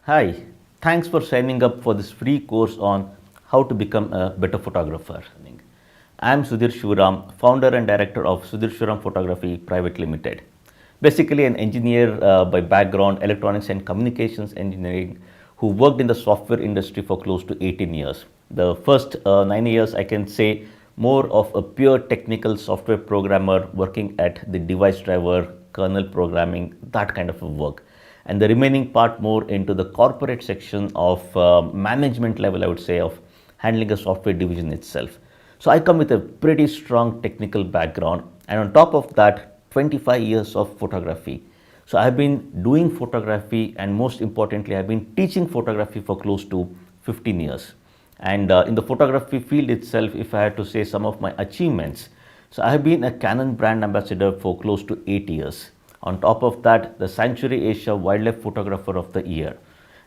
Hi, thanks for signing up for this free course on how to become a better photographer. I am Sudhir Shivaram, founder and director of Sudhir Shivaram Photography Private Limited. Basically, an engineer by background, electronics and communications engineering, who worked in the software industry for close to 18 years. The first 9 years, I can say, more of a pure technical software programmer working at the device driver, kernel programming, that kind of a work, and the remaining part more into the corporate section of management level, I would say, of handling a software division itself. So I come with a pretty strong technical background, and on top of that, 25 years of photography. So I've been doing photography, and most importantly, I've been teaching photography for close to 15 years. And in the photography field itself, if I had to say some of my achievements, so I have been a Canon brand ambassador for close to 8 years. On top of that, the Sanctuary Asia Wildlife Photographer of the Year.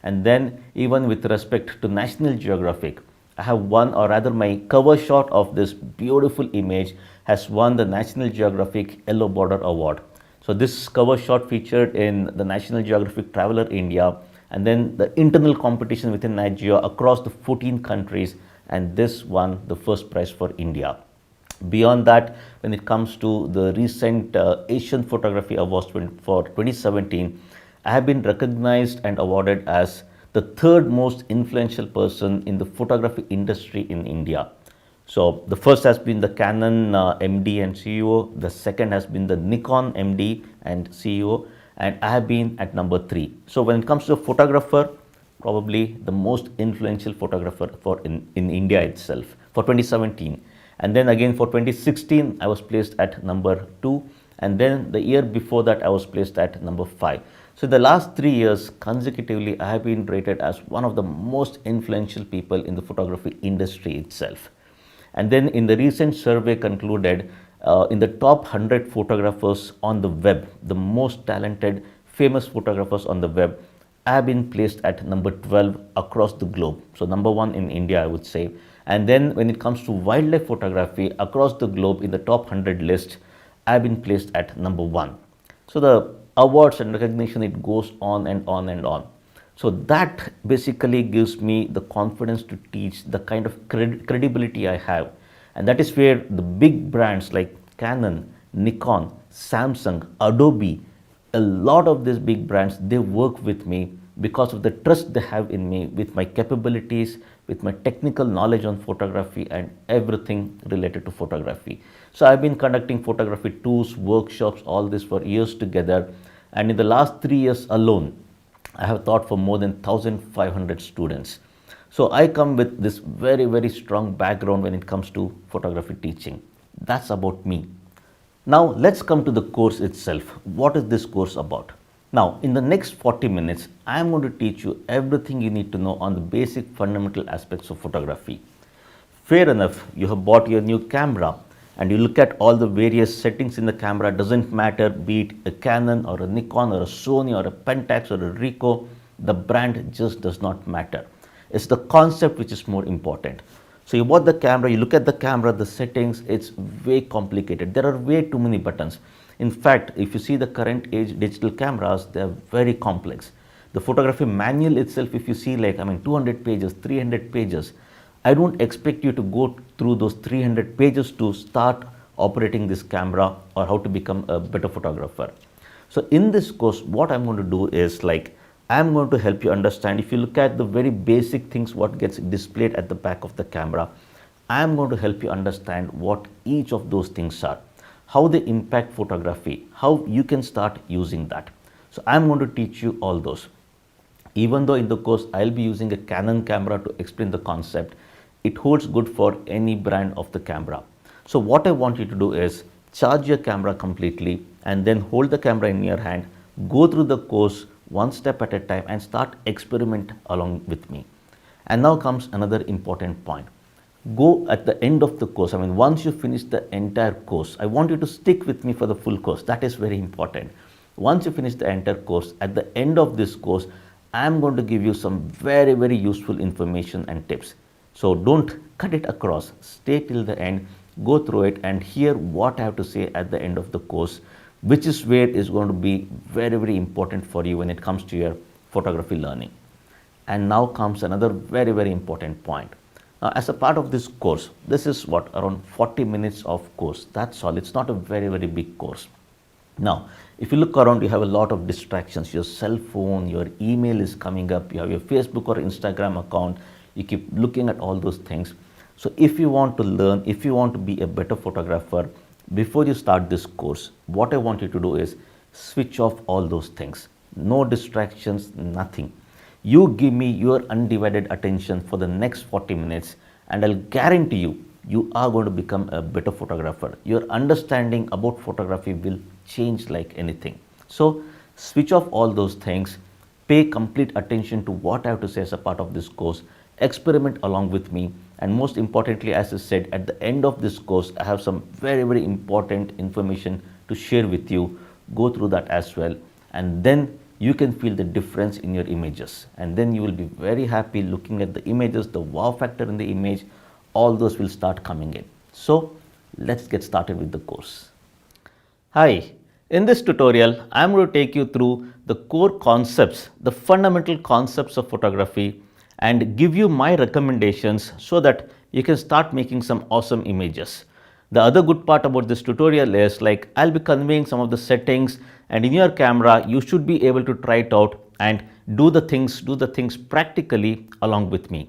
And then, even with respect to National Geographic, I have won, or rather, my cover shot of this beautiful image has won the National Geographic Yellow Border Award. So, this cover shot featured in the National Geographic Traveler India, and then the internal competition within Nigeria across the 14 countries, and this won the first prize for India. Beyond that, when it comes to the recent Asian Photography Awards for 2017, I have been recognized and awarded as the third most influential person in the photography industry in India. So the first has been the Canon MD and CEO, the second has been the Nikon MD and CEO, and I have been at number 3. So when it comes to a photographer, probably the most influential photographer in India itself for 2017. And then again for 2016, I was placed at number 2. And then the year before that, I was placed at number 5. So the last 3 years consecutively, I have been rated as one of the most influential people in the photography industry itself. And then in the recent survey concluded, in the top 100 photographers on the web, the most talented, famous photographers on the web, I have been placed at number 12 across the globe. So number 1 in India, I would say. And then when it comes to wildlife photography across the globe in the top 100 list, I've been placed at number 1. So the awards and recognition, it goes on and on and on. So that basically gives me the confidence to teach, the kind of credibility I have. And that is where the big brands like Canon, Nikon, Samsung, Adobe, a lot of these big brands, they work with me because of the trust they have in me, with my capabilities, with my technical knowledge on photography and everything related to photography. So I've been conducting photography tours, workshops, all this for years together. And in the last 3 years alone, I have taught for more than 1,500 students. So I come with this very, very strong background when it comes to photography teaching. That's about me. Now let's come to the course itself. What is this course about? Now, in the next 40 minutes, I am going to teach you everything you need to know on the basic fundamental aspects of photography. Fair enough, you have bought your new camera and you look at all the various settings in the camera, doesn't matter, be it a Canon or a Nikon or a Sony or a Pentax or a Ricoh, the brand just does not matter. It's the concept which is more important. So you bought the camera, you look at the camera, the settings, it's way complicated. There are way too many buttons. In fact, if you see the current age digital cameras, they are very complex. The photography manual itself, if you see 200 pages, 300 pages, I don't expect you to go through those 300 pages to start operating this camera or how to become a better photographer. So in this course, what I'm going to do is I'm going to help you understand. If you look at the very basic things, what gets displayed at the back of the camera, I'm going to help you understand what each of those things are, how they impact photography, how you can start using that. So I'm going to teach you all those. Even though in the course I'll be using a Canon camera to explain the concept, it holds good for any brand of the camera. So what I want you to do is charge your camera completely and then hold the camera in your hand, go through the course one step at a time and start experiment along with me. And now comes another important point. Go at the end of the course. Once you finish the entire course, I want you to stick with me for the full course. That is very important. Once you finish the entire course, at the end of this course, I am going to give you some very, very useful information and tips. So don't cut it across. Stay till the end, go through it and hear what I have to say at the end of the course, which is where is going to be very, very important for you when it comes to your photography learning. And now comes another very, very important point. Now, as a part of this course, this is what, around 40 minutes of course. That's all. It's not a very, very big course. Now, if you look around, you have a lot of distractions. Your cell phone, your email is coming up, you have your Facebook or Instagram account, you keep looking at all those things. So, if you want to learn, if you want to be a better photographer, before you start this course, what I want you to do is switch off all those things. No distractions, nothing. You give me your undivided attention for the next 40 minutes, and I'll guarantee you, you are going to become a better photographer. Your understanding about photography will change like anything. So switch off all those things, pay complete attention to what I have to say as a part of this course, experiment along with me, and most importantly, as I said, at the end of this course, I have some very, very important information to share with you. Go through that as well, and then you can feel the difference in your images, and then you will be very happy looking at the images, the wow factor in the image, all those will start coming in. So let's get started with the course. Hi, in this tutorial, I am going to take you through the core concepts, the fundamental concepts of photography, and give you my recommendations so that you can start making some awesome images. The other good part about this tutorial is, like, I'll be conveying some of the settings, and in your camera you should be able to try it out and do the things practically along with me.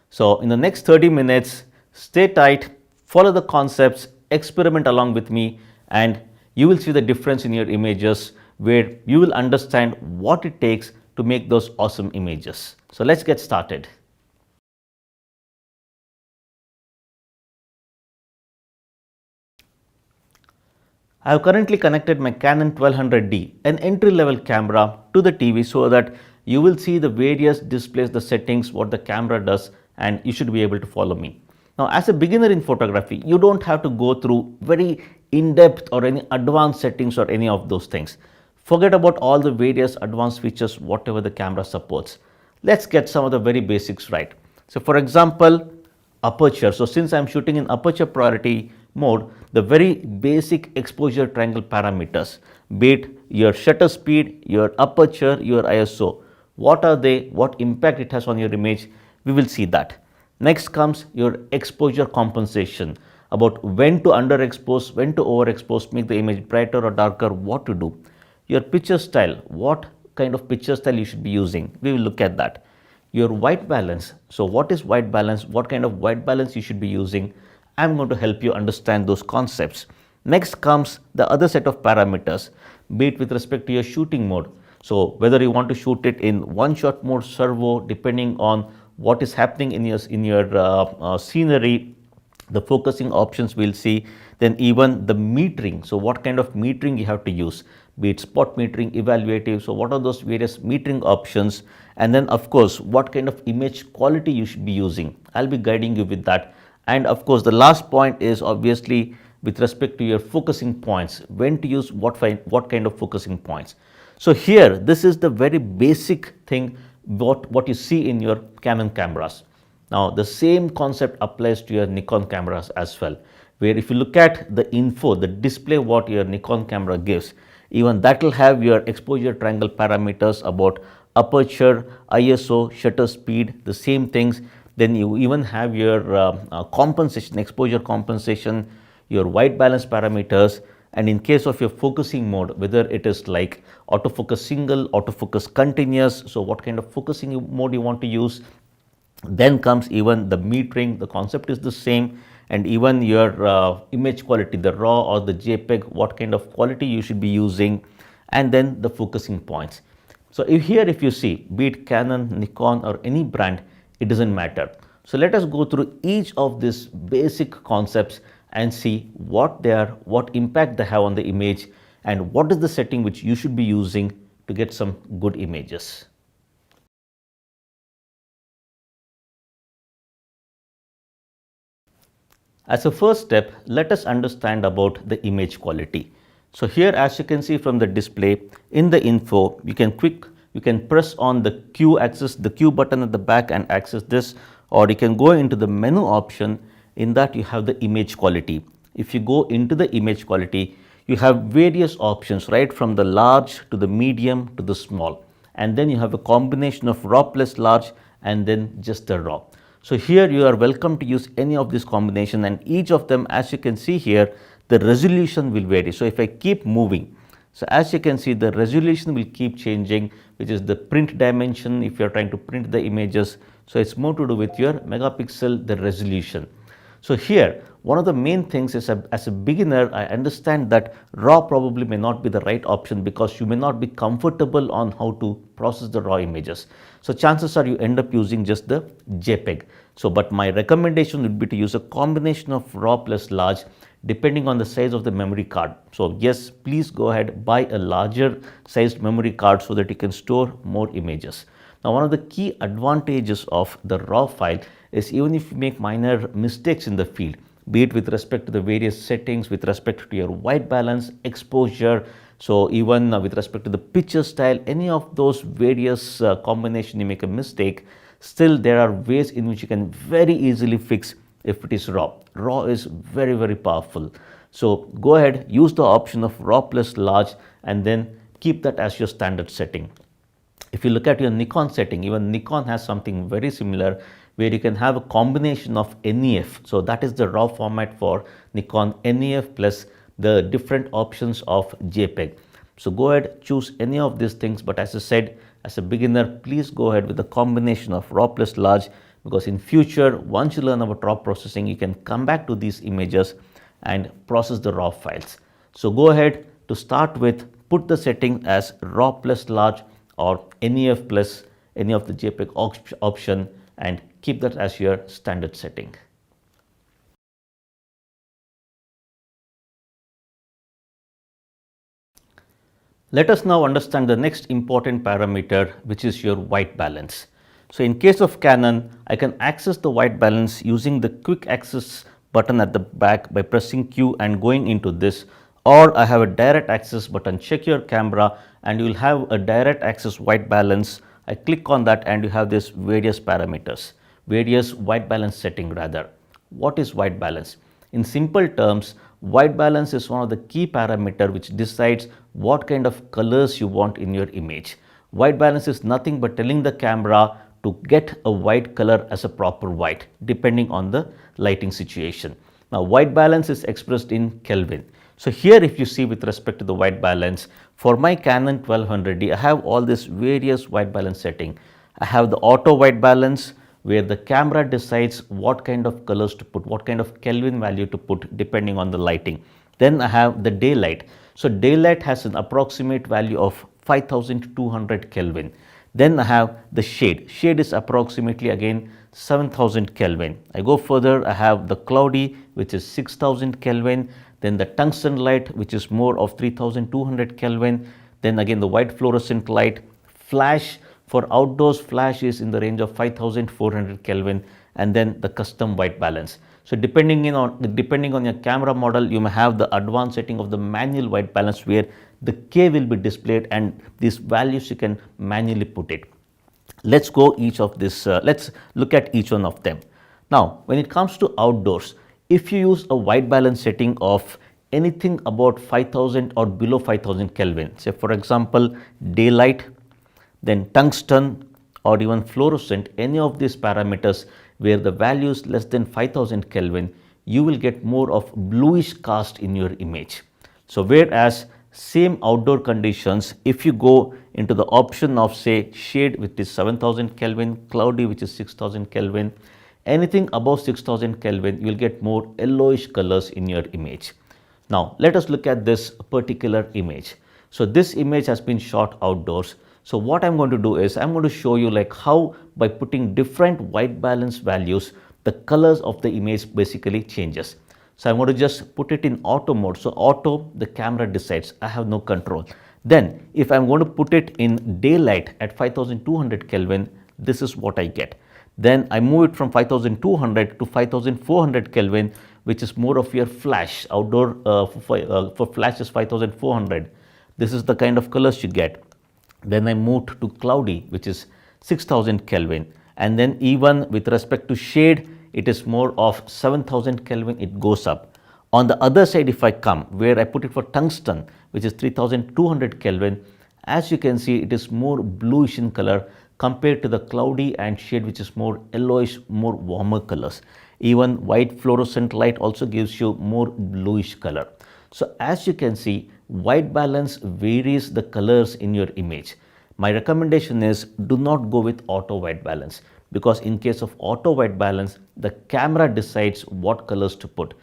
So in the next 30 minutes, stay tight, follow the concepts, experiment along with me, and you will see the difference in your images, where you will understand what it takes to make those awesome images. So let's get started. I have currently connected my Canon 1200D, an entry-level camera, to the TV so that you will see the various displays, the settings, what the camera does, and you should be able to follow me. Now, as a beginner in photography, you don't have to go through very in-depth or any advanced settings or any of those things. Forget about all the various advanced features, whatever the camera supports. Let's get some of the very basics right. So for example, aperture. So since I'm shooting in aperture priority mode, the very basic exposure triangle parameters, be it your shutter speed, your aperture, your ISO, what are they, what impact it has on your image, we will see that. Next comes your exposure compensation, about when to underexpose, when to overexpose, make the image brighter or darker, what to do. Your picture style, what kind of picture style you should be using, we will look at that. Your white balance, so what is white balance, what kind of white balance you should be using, I am going to help you understand those concepts. Next comes the other set of parameters, be it with respect to your shooting mode. So whether you want to shoot it in one shot mode, servo, depending on what is happening in your scenery, the focusing options we'll see, then even the metering. So what kind of metering you have to use, be it spot metering, evaluative. So what are those various metering options? And then of course, what kind of image quality you should be using. I'll be guiding you with that. And of course, the last point is obviously with respect to your focusing points, when to use what kind of focusing points. So here, this is the very basic thing, what you see in your Canon cameras. Now, the same concept applies to your Nikon cameras as well, where if you look at the info, the display what your Nikon camera gives, even that will have your exposure triangle parameters about aperture, ISO, shutter speed, the same things. Then you even have your compensation, exposure compensation, your white balance parameters, and in case of your focusing mode, whether it is like autofocus single, autofocus continuous, so what kind of focusing mode you want to use. Then comes even the metering, the concept is the same, and even your image quality, the raw or the JPEG, what kind of quality you should be using, and then the focusing points. So if you see, be it Canon, Nikon or any brand, it doesn't matter. So let us go through each of these basic concepts and see what they are, what impact they have on the image, and what is the setting which you should be using to get some good images. As a first step, let us understand about the image quality. So here, as you can see from the display, in the info, you can press on the Q axis, the Q button at the back and access this, or you can go into the menu option. In that you have the image quality. If you go into the image quality, you have various options, right from the large to the medium to the small. And then you have a combination of raw plus large and then just the raw. So here you are welcome to use any of this combination, and each of them, as you can see here, the resolution will vary. So if I keep moving, so as you can see, the resolution will keep changing, which is the print dimension if you are trying to print the images. So it's more to do with your megapixel, the resolution. So here, one of the main things is, as a beginner, I understand that raw probably may not be the right option because you may not be comfortable on how to process the raw images. So chances are you end up using just the JPEG. So but my recommendation would be to use a combination of raw plus large depending on the size of the memory card. So yes, please go ahead, buy a larger sized memory card so that you can store more images. Now, one of the key advantages of the raw file is even if you make minor mistakes in the field, be it with respect to the various settings, with respect to your white balance, exposure, so even with respect to the picture style, any of those various combination you make a mistake, still there are ways in which you can very easily fix if it is raw. Raw is very, very powerful. So go ahead, use the option of raw plus large and then keep that as your standard setting. If you look at your Nikon setting, even Nikon has something very similar where you can have a combination of NEF. So that is the raw format for Nikon, NEF plus the different options of JPEG. So go ahead, choose any of these things. But as I said, as a beginner, please go ahead with the combination of raw plus large, because in future, once you learn about raw processing, you can come back to these images and process the raw files. So go ahead, to start with, put the setting as raw plus large or NEF plus any of the JPEG option and keep that as your standard setting. Let us now understand the next important parameter, which is your white balance. So in case of Canon, I can access the white balance using the quick access button at the back by pressing Q and going into this, or I have a direct access button. Check your camera and you will have a direct access white balance. I click on that and you have this various parameters, various white balance setting rather. What is white balance? In simple terms, white balance is one of the key parameter which decides what kind of colors you want in your image. White balance is nothing but telling the camera to get a white color as a proper white depending on the lighting situation. Now white balance is expressed in Kelvin. So here if you see with respect to the white balance, for my Canon 1200D, I have all this various white balance setting. I have the auto white balance where the camera decides what kind of colors to put, what kind of Kelvin value to put depending on the lighting. Then I have the daylight. So daylight has an approximate value of 5200 Kelvin. Then I have the shade. Shade is approximately again 7000 Kelvin. I go further, I have the cloudy, which is 6000 Kelvin. Then the tungsten light, which is more of 3200 Kelvin. Then again the white fluorescent light. Flash, for outdoors, flash is in the range of 5400 Kelvin. And then the custom white balance. So depending on your camera model, you may have the advanced setting of the manual white balance where the K will be displayed and these values you can manually put it. Let's go each of this, let's look at each one of them. Now, when it comes to outdoors, if you use a white balance setting of anything about 5000 or below 5000 Kelvin, say for example, daylight, then tungsten or even fluorescent, any of these parameters where the value is less than 5000 Kelvin, you will get more of bluish cast in your image. So whereas same outdoor conditions, if you go into the option of say shade which is 7000 Kelvin, cloudy which is 6000 Kelvin, anything above 6000 Kelvin, you will get more yellowish colors in your image. Now let us look at this particular image. So this image has been shot outdoors. So what I'm going to do is I'm going to show you like how by putting different white balance values, the colors of the image basically changes. So I'm going to just put it in auto mode. So auto, the camera decides, I have no control. Then if I'm going to put it in daylight at 5200 Kelvin, this is what I get. Then I move it from 5200 to 5400 Kelvin, which is more of your flash. Outdoor for flash is 5400. This is the kind of colors you get. Then I moved to cloudy, which is 6000 Kelvin. And then even with respect to shade, it is more of 7000 Kelvin, it goes up. On the other side, if I come where I put it for tungsten, which is 3200 Kelvin, as you can see, it is more bluish in color compared to the cloudy and shade which is more yellowish, more warmer colors. Even white fluorescent light also gives you more bluish color. So as you can see, white balance varies the colors in your image. My recommendation is do not go with auto white balance, because in case of auto white balance, the camera decides what colors to put.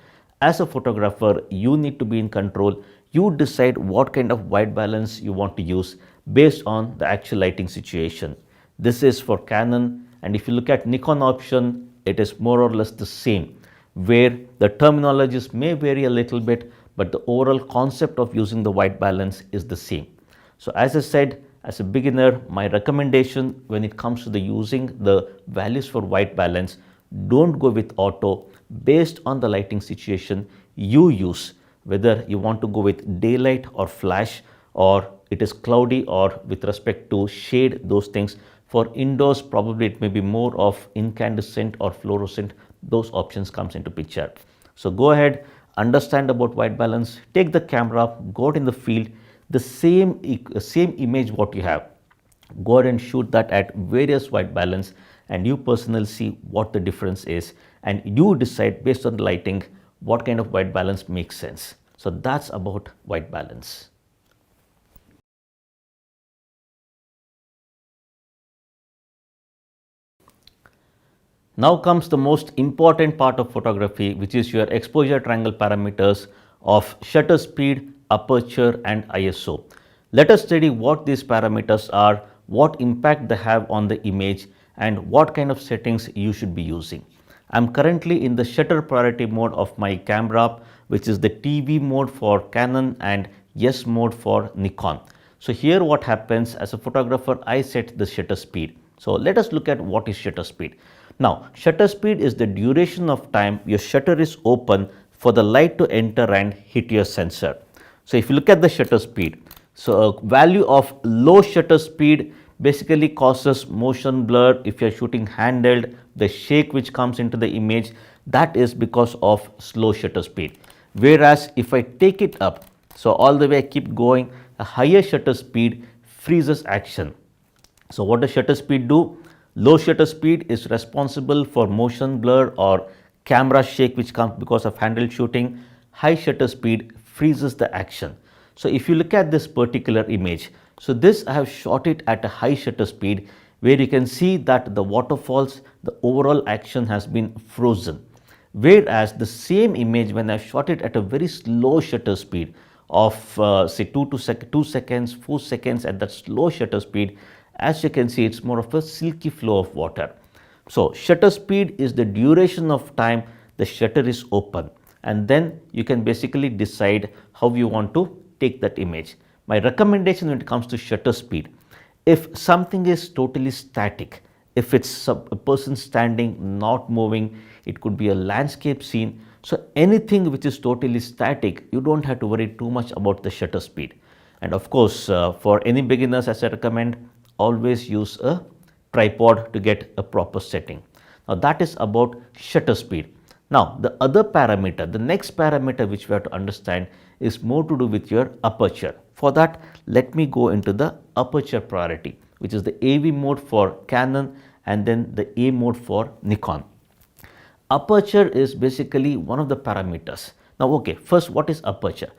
As a photographer, you need to be in control. You decide what kind of white balance you want to use based on the actual lighting situation. This is for Canon, and if you look at Nikon option, it is more or less the same, where the terminologies may vary a little bit, but the overall concept of using the white balance is the same. So as I said, as a beginner, my recommendation when it comes to the using the values for white balance, don't go with auto. Based on the lighting situation you use, whether you want to go with daylight or flash, or it is cloudy, or with respect to shade, those things. For indoors, probably it may be more of incandescent or fluorescent. Those options comes into picture. So go ahead, understand about white balance, take the camera, go out in the field, the same image what you have, go ahead and shoot that at various white balance, and you personally see what the difference is, and you decide based on the lighting what kind of white balance makes sense. So that's about white balance. Now comes the most important part of photography, which is your exposure triangle parameters of shutter speed, aperture and ISO. Let us study what these parameters are, what impact they have on the image, and what kind of settings you should be using. I am currently in the shutter priority mode of my camera, which is the TV mode for Canon and S mode for Nikon. So here what happens, as a photographer, I set the shutter speed. So let us look at what is shutter speed. Now, shutter speed is the duration of time your shutter is open for the light to enter and hit your sensor. So if you look at the shutter speed, so a value of low shutter speed basically causes motion blur. If you are shooting handheld, the shake which comes into the image, that is because of slow shutter speed. Whereas if I take it up, so all the way I keep going, a higher shutter speed freezes action. So what does shutter speed do? Low shutter speed is responsible for motion blur or camera shake which comes because of handheld shooting. High shutter speed freezes the action. So if you look at this particular image, so this I have shot it at a high shutter speed, where you can see that the waterfalls, the overall action has been frozen. Whereas the same image, when I shot it at a very slow shutter speed of say 2 seconds, 4 seconds at that slow shutter speed, as you can see, it's more of a silky flow of water. So shutter speed is the duration of time the shutter is open, and then you can basically decide how you want to take that image. My recommendation when it comes to shutter speed, if something is totally static, if it's a person standing not moving, it could be a landscape scene. So anything which is totally static, you don't have to worry too much about the shutter speed. And of course, for any beginners, as I recommend, always use a tripod to get a proper setting. Now that is about shutter speed. Now the other parameter, the next parameter which we have to understand is more to do with your aperture. For that, let me go into the aperture priority, which is the AV mode for Canon and then the A mode for Nikon. Aperture is basically one of the parameters. Now okay, first what is aperture?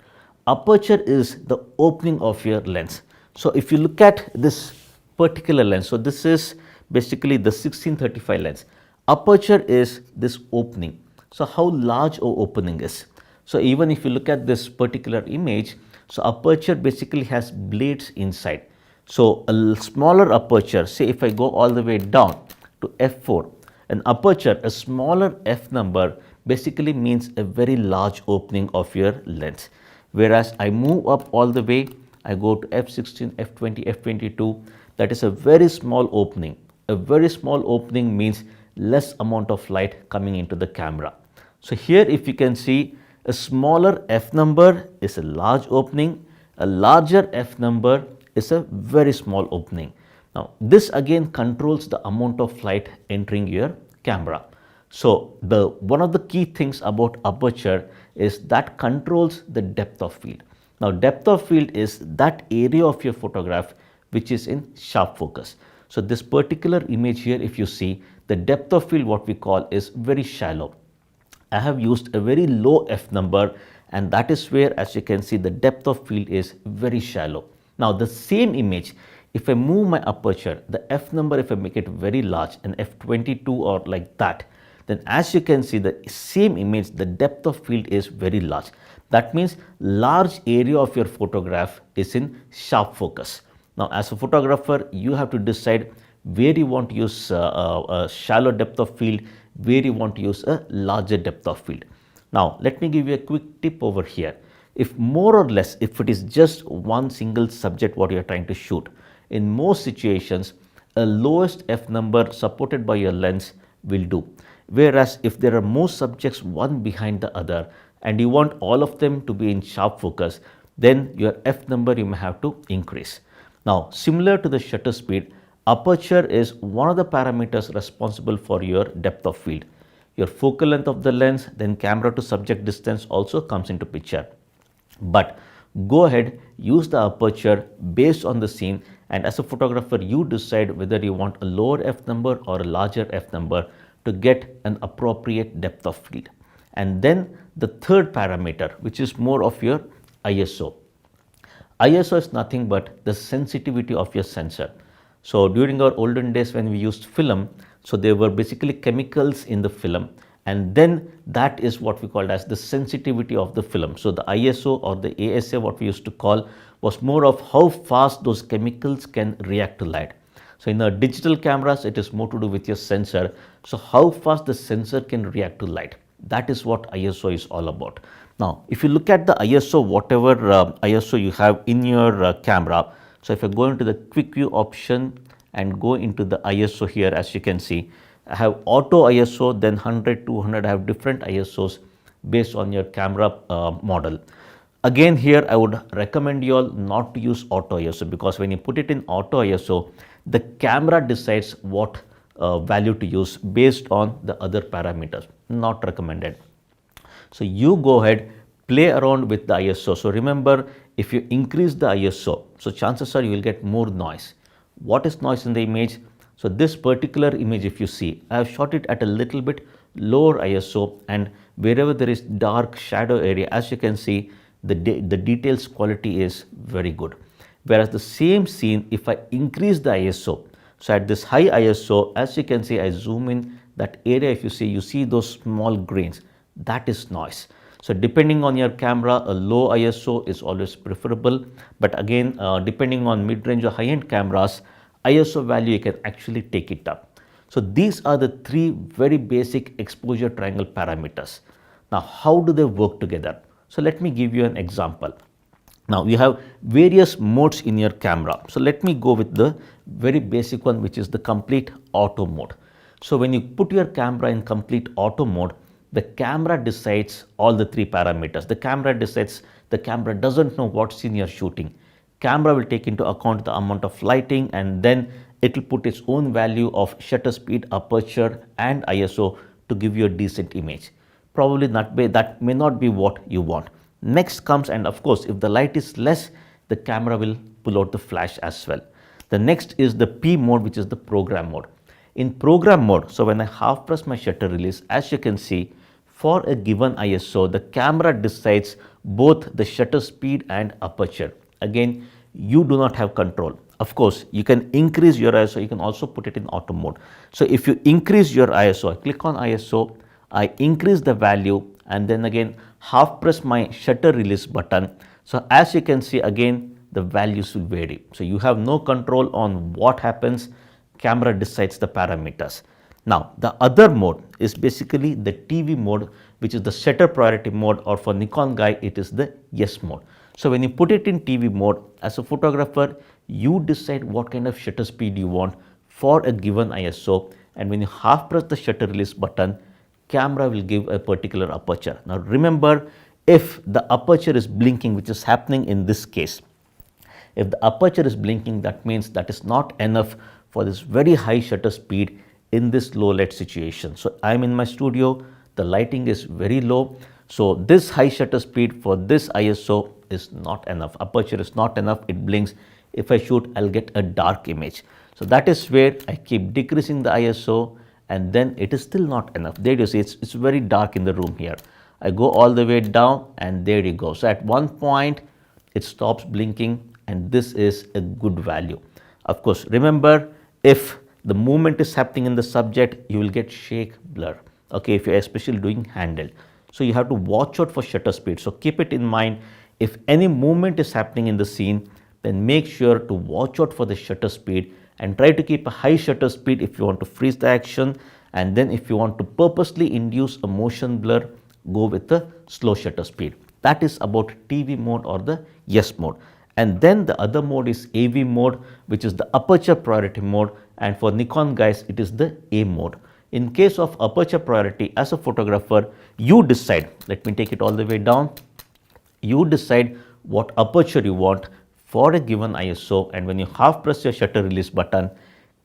Aperture is the opening of your lens. So if you look at this particular lens, so this is basically the 1635 lens. Aperture is this opening. So how large our opening is. So even if you look at this particular image, so aperture basically has blades inside. So a smaller aperture, say if I go all the way down to f4, an aperture, a smaller f number basically means a very large opening of your lens. Whereas I move up all the way, I go to f16, f20, f22, that is a very small opening. A very small opening means less amount of light coming into the camera. So here if you can see, a smaller f number is a large opening, a larger f number is a very small opening. Now this again controls the amount of light entering your camera. So one of the key things about aperture is that controls the depth of field. Now depth of field is that area of your photograph which is in sharp focus. So this particular image here, if you see, the depth of field what we call is very shallow. I have used a very low f number, and that is where, as you can see, the depth of field is very shallow. Now the same image, if I move my aperture, the f number, if I make it very large, an f22 or like that, then as you can see, the same image, the depth of field is very large. That means large area of your photograph is in sharp focus. Now as a photographer, you have to decide where you want to use a shallow depth of field, where you want to use a larger depth of field. Now let me give you a quick tip over here. If more or less, if it is just one single subject what you are trying to shoot, in most situations a lowest f number supported by your lens will do. Whereas if there are more subjects one behind the other and you want all of them to be in sharp focus, then your f number you may have to increase. Now similar to the shutter speed, aperture is one of the parameters responsible for your depth of field. Your focal length of the lens, then camera to subject distance also comes into picture. But go ahead, use the aperture based on the scene, and as a photographer you decide whether you want a lower f number or a larger f number to get an appropriate depth of field. And then the third parameter, which is more of your ISO. ISO is nothing but the sensitivity of your sensor. So during our olden days when we used film, so there were basically chemicals in the film, and then that is what we called as the sensitivity of the film. So the ISO or the ASA, what we used to call, was more of how fast those chemicals can react to light. So in the digital cameras, it is more to do with your sensor. So how fast the sensor can react to light. That is what ISO is all about. Now, if you look at the ISO, whatever ISO you have in your camera, so if I go into the quick view option and go into the ISO here, as you can see, I have auto ISO, then 100, 200, I have different ISOs based on your camera model. Again here, I would recommend you all not to use auto ISO, because when you put it in auto ISO, the camera decides what value to use based on the other parameters. Not recommended. So you go ahead, play around with the ISO. So remember, if you increase the ISO, so chances are you will get more noise. What is noise in the image? So this particular image, if you see, I have shot it at a little bit lower ISO, and wherever there is dark shadow area, as you can see, the details quality is very good. Whereas the same scene, if I increase the ISO, so at this high ISO, as you can see, I zoom in that area, if you see those small grains, that is noise. So depending on your camera, a low ISO is always preferable. But again, depending on mid-range or high-end cameras, ISO value you can actually take it up. So these are the three very basic exposure triangle parameters. Now how do they work together? So let me give you an example. Now you have various modes in your camera. So let me go with the very basic one, which is the complete auto mode. So when you put your camera in complete auto mode, the camera decides all the three parameters. The camera decides, the camera doesn't know what scene you're shooting. Camera will take into account the amount of lighting, and then it will put its own value of shutter speed, aperture and ISO to give you a decent image. Probably that may not be what you want. Next comes, and of course, if the light is less, the camera will pull out the flash as well. The next is the P mode, which is the program mode. In program mode, so when I half press my shutter release, as you can see, for a given ISO, the camera decides both the shutter speed and aperture. Again, you do not have control. Of course, you can increase your ISO, you can also put it in auto mode. So if you increase your ISO, I click on ISO, I increase the value, and then again half press my shutter release button. So as you can see, again the values will vary. So you have no control on what happens. Camera decides the parameters. Now the other mode is basically the TV mode, which is the shutter priority mode, or for Nikon guy it is the yes mode. So when you put it in TV mode, as a photographer, you decide what kind of shutter speed you want for a given ISO, and when you half press the shutter release button, camera will give a particular aperture. Now remember, if the aperture is blinking, which is happening in this case, if the aperture is blinking, that means that is not enough for this very high shutter speed in this low light situation. So I am in my studio, the lighting is very low. So this high shutter speed for this ISO is not enough. Aperture is not enough, it blinks. If I shoot, I'll get a dark image. So that is where I keep decreasing the ISO, and then it is still not enough. There you see, it's very dark in the room here. I go all the way down, and there you go. So at one point it stops blinking, and this is a good value. Of course, remember, if the movement is happening in the subject, you will get shake blur, okay, if you're especially doing handheld. So you have to watch out for shutter speed. So keep it in mind, if any movement is happening in the scene, then make sure to watch out for the shutter speed and try to keep a high shutter speed if you want to freeze the action, and then if you want to purposely induce a motion blur, go with the slow shutter speed. That is about TV mode or the yes mode. And then the other mode is AV mode, which is the aperture priority mode, and for Nikon guys it is the A mode. In case of aperture priority, as a photographer, you decide, let me take it all the way down, you decide what aperture you want for a given ISO, and when you half press your shutter release button,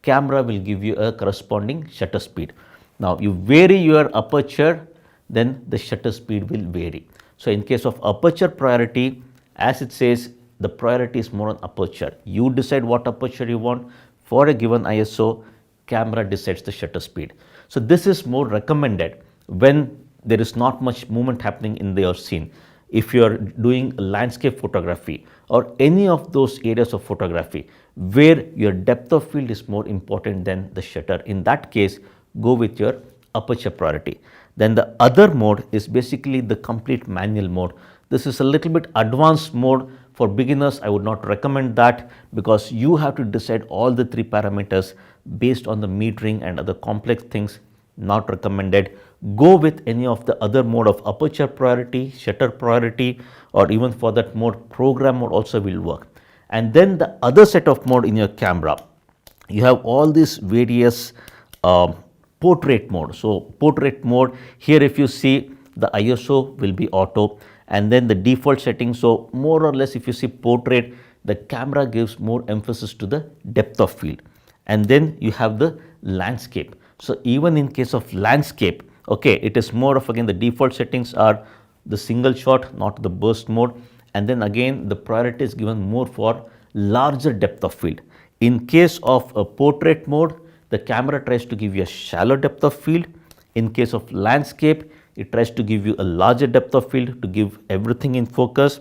camera will give you a corresponding shutter speed. Now you vary your aperture, then the shutter speed will vary. So in case of aperture priority, as it says, the priority is more on aperture. You decide what aperture you want for a given ISO, camera decides the shutter speed. So this is more recommended when there is not much movement happening in your scene. If you are doing landscape photography or any of those areas of photography where your depth of field is more important than the shutter, in that case, go with your aperture priority. Then the other mode is basically the complete manual mode. This is a little bit advanced mode. For beginners, I would not recommend that, because you have to decide all the three parameters based on the metering and other complex things. Not recommended. Go with any of the other mode of aperture priority, shutter priority, or even for that mode, program mode also will work. And then the other set of mode in your camera, you have all these various portrait mode. So portrait mode, here if you see, the ISO will be auto, and then the default setting. So more or less, if you see portrait, the camera gives more emphasis to the depth of field. And then you have the landscape. So even in case of landscape, okay, it is more of, again, the default settings are the single shot, not the burst mode. And then again, the priority is given more for larger depth of field. In case of a portrait mode, the camera tries to give you a shallow depth of field. In case of landscape, it tries to give you a larger depth of field to give everything in focus.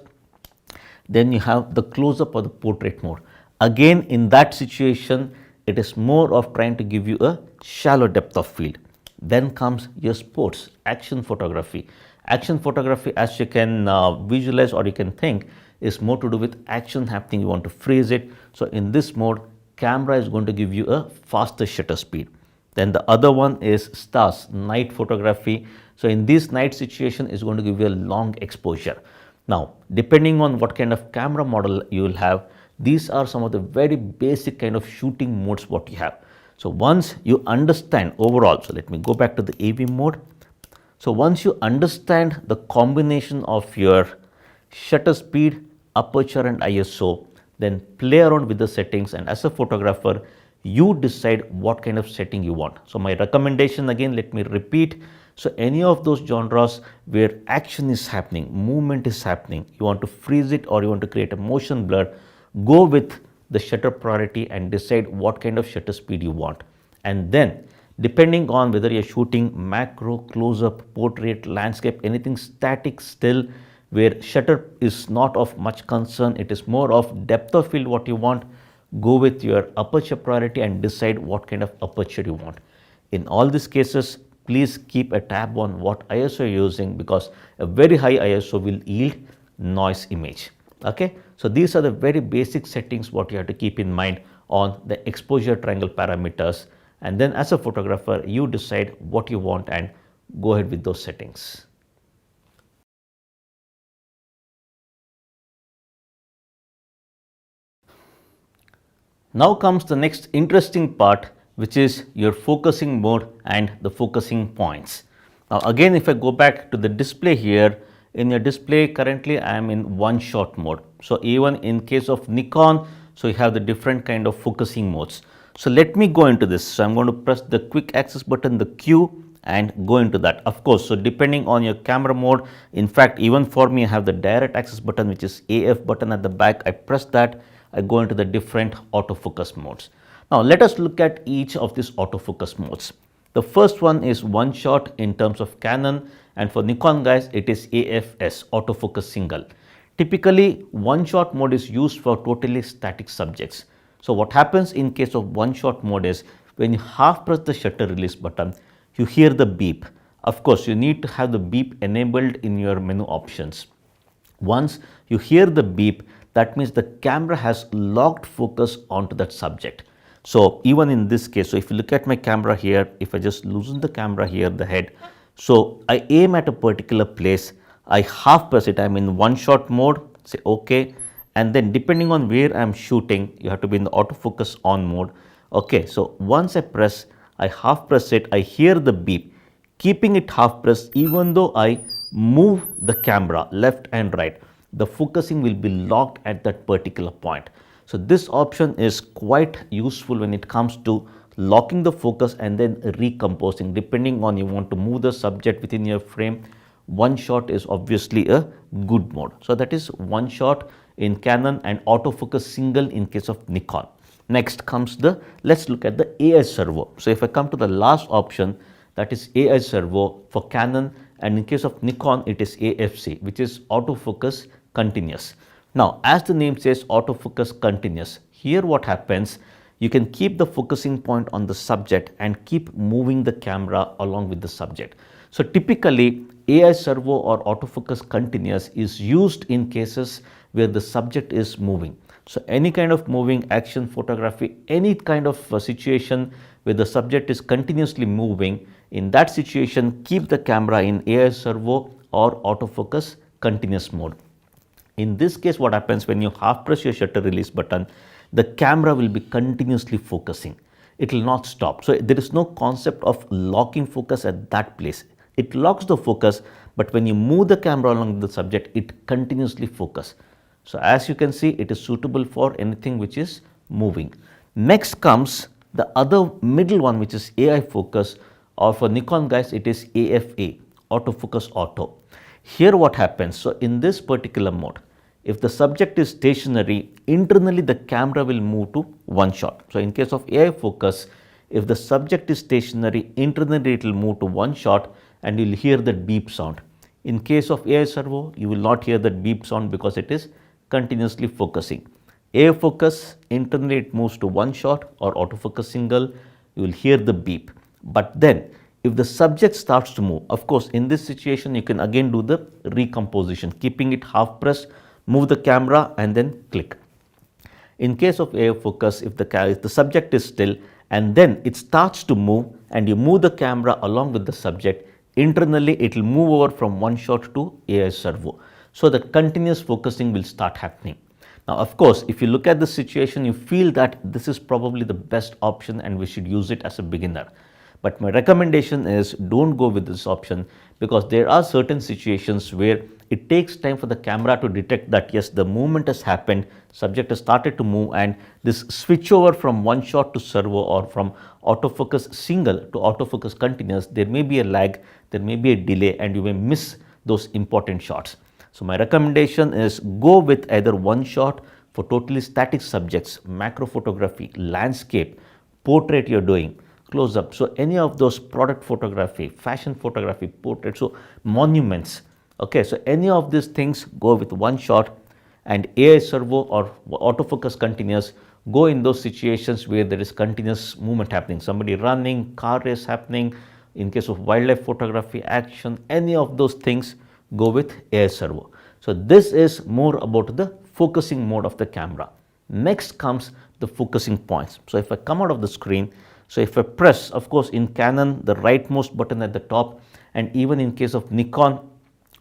Then you have the close-up or the portrait mode. Again, in that situation, it is more of trying to give you a shallow depth of field. Then comes your sports, action photography. Action photography, as you can visualize or you can think, is more to do with action happening. You want to freeze it. So in this mode, camera is going to give you a faster shutter speed. Then the other one is stars, night photography. So in this night situation, is going to give you a long exposure. Now, depending on what kind of camera model you will have, these are some of the very basic kind of shooting modes what you have. So once you understand overall, so let me go back to the AV mode. So once you understand the combination of your shutter speed, aperture and ISO, then play around with the settings, and as a photographer, you decide what kind of setting you want. So my recommendation, again, let me repeat. So any of those genres where action is happening, movement is happening, you want to freeze it or you want to create a motion blur, go with the shutter priority and decide what kind of shutter speed you want. And then depending on whether you're shooting macro, close-up, portrait, landscape, anything static, still, where shutter is not of much concern, it is more of depth of field what you want, go with your aperture priority and decide what kind of aperture you want. In all these cases, please keep a tab on what ISO you're using, because a very high ISO will yield noise image. Okay, so these are the very basic settings what you have to keep in mind on the exposure triangle parameters, and then as a photographer you decide what you want and go ahead with those settings. Now comes the next interesting part, which is your focusing mode and the focusing points. Now again, if I go back to the display here, in your display currently I am in one shot mode. So even in case of Nikon, so you have the different kind of focusing modes. So let me go into this. So I'm going to press the quick access button, the Q, and go into that. Of course, so depending on your camera mode, in fact, even for me, I have the direct access button, which is AF button at the back. I press that, I go into the different autofocus modes. Now let us look at each of these autofocus modes. The first one is one shot in terms of Canon, and for Nikon guys it is AFS, autofocus single. Typically one shot mode is used for totally static subjects. So what happens in case of one shot mode is when you half press the shutter release button, you hear the beep. Of course you need to have the beep enabled in your menu options. Once you hear the beep, that means the camera has locked focus onto that subject. So even in this case, so if you look at my camera here, if I just loosen the camera here, the head, so I aim at a particular place, I half press it, I'm in one shot mode, say okay, and then depending on where I'm shooting, you have to be in the autofocus on mode. Okay, so once I press, I half press it, I hear the beep. Keeping it half pressed, even though I move the camera left and right, the focusing will be locked at that particular point. So this option is quite useful when it comes to locking the focus and then recomposing. Depending on you want to move the subject within your frame, one shot is obviously a good mode. So that is one shot in Canon and autofocus single in case of Nikon. Next comes let's look at the AI servo. So if I come to the last option, that is AI servo for Canon, and in case of Nikon it is AFC, which is autofocus continuous. Now as the name says, autofocus continuous, here what happens, you can keep the focusing point on the subject and keep moving the camera along with the subject. So typically AI servo or autofocus continuous is used in cases where the subject is moving. So any kind of moving action photography, any kind of situation where the subject is continuously moving, in that situation keep the camera in AI servo or autofocus continuous mode. In this case what happens, when you half press your shutter release button, the camera will be continuously focusing. It will not stop. So there is no concept of locking focus at that place. It locks the focus, but when you move the camera along the subject, it continuously focus. So as you can see, it is suitable for anything which is moving. Next comes the other middle one, which is AI focus, or for Nikon guys it is AFA, autofocus auto. Here what happens, so in this particular mode, if the subject is stationary, internally the camera will move to one shot. So in case of AI focus, if the subject is stationary, internally it will move to one shot and you will hear that beep sound. In case of AI servo, you will not hear that beep sound because it is continuously focusing. AI focus, internally it moves to one shot, or autofocus single, you will hear the beep. But then if the subject starts to move, of course in this situation you can again do the recomposition, keeping it half pressed, move the camera and then click. In case of AI focus, if the subject is still and then it starts to move and you move the camera along with the subject, internally it will move over from one shot to AI servo. So that continuous focusing will start happening. Now of course, if you look at the situation, you feel that this is probably the best option and we should use it as a beginner. But my recommendation is don't go with this option, because there are certain situations where it takes time for the camera to detect that yes, the movement has happened, subject has started to move, and this switch over from one shot to servo or from autofocus single to autofocus continuous, there may be a lag, there may be a delay, and you may miss those important shots. So my recommendation is go with either one shot for totally static subjects, macro photography, landscape, portrait you're doing, close up. So any of those, product photography, fashion photography, portrait, so monuments. Okay, so any of these things go with one shot, and AI servo or autofocus continuous go in those situations where there is continuous movement happening, somebody running, car race happening. In case of wildlife photography, action, any of those things, go with AI servo. So this is more about the focusing mode of the camera. Next comes the focusing points. So if I come out of the screen, so if I press, of course in Canon the rightmost button at the top, and even in case of Nikon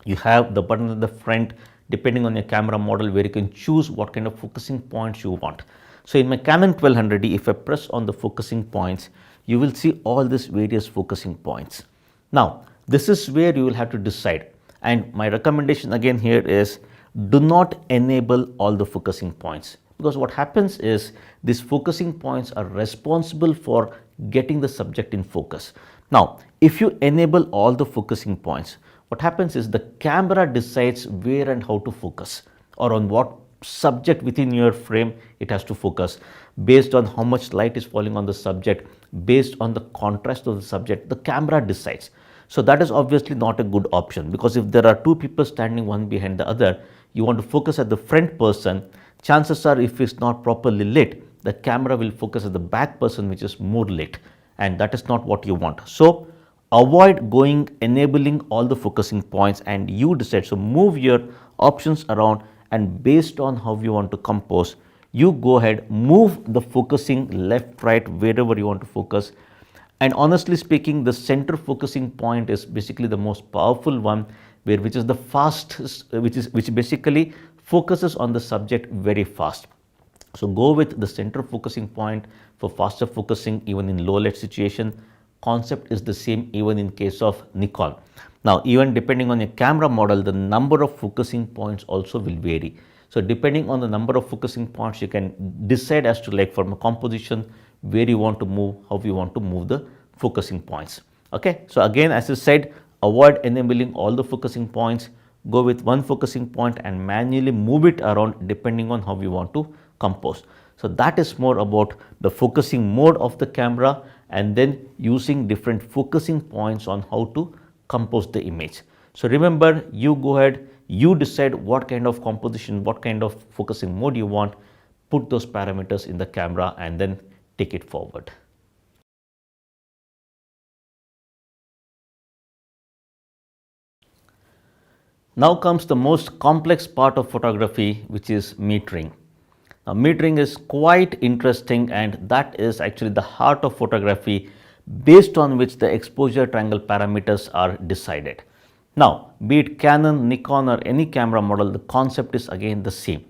you have the button at the front depending on your camera model, where you can choose what kind of focusing points you want. So in my Canon 1200D, if I press on the focusing points, you will see all these various focusing points. Now this is where you will have to decide, and my recommendation again here is do not enable all the focusing points, because what happens is these focusing points are responsible for getting the subject in focus. Now if you enable all the focusing points, what happens is the camera decides where and how to focus, or on what subject within your frame it has to focus. based on how much light is falling on the subject, based on the contrast of the subject, the camera decides. So that is obviously not a good option, because if there are two people standing one behind the other, you want to focus at the front person, chances are if it's not properly lit, the camera will focus at the back person which is more lit, and that is not what you want. So avoid enabling all the focusing points, and you decide. So move your options around, and based on how you want to compose, you go ahead, move the focusing left, right, wherever you want to focus. And honestly speaking, the center focusing point is basically the most powerful one, which is the fastest, which basically focuses on the subject very fast. So go with the center focusing point for faster focusing even in low light situation. Concept is the same even in case of Nikon. Now even depending on your camera model, the number of focusing points also will vary. So depending on the number of focusing points, you can decide as to, like, from a composition, where you want to move, how you want to move the focusing points. Okay, so again, as I said, avoid enabling all the focusing points, go with one focusing point and manually move it around depending on how you want to compose. So that is more about the focusing mode of the camera, and then using different focusing points on how to compose the image. So remember, you go ahead, you decide what kind of composition, what kind of focusing mode you want, put those parameters in the camera and then take it forward. Now comes the most complex part of photography, which is metering. Now, metering is quite interesting, and that is actually the heart of photography, based on which the exposure triangle parameters are decided. Now, be it Canon, Nikon or any camera model, the concept is again the same.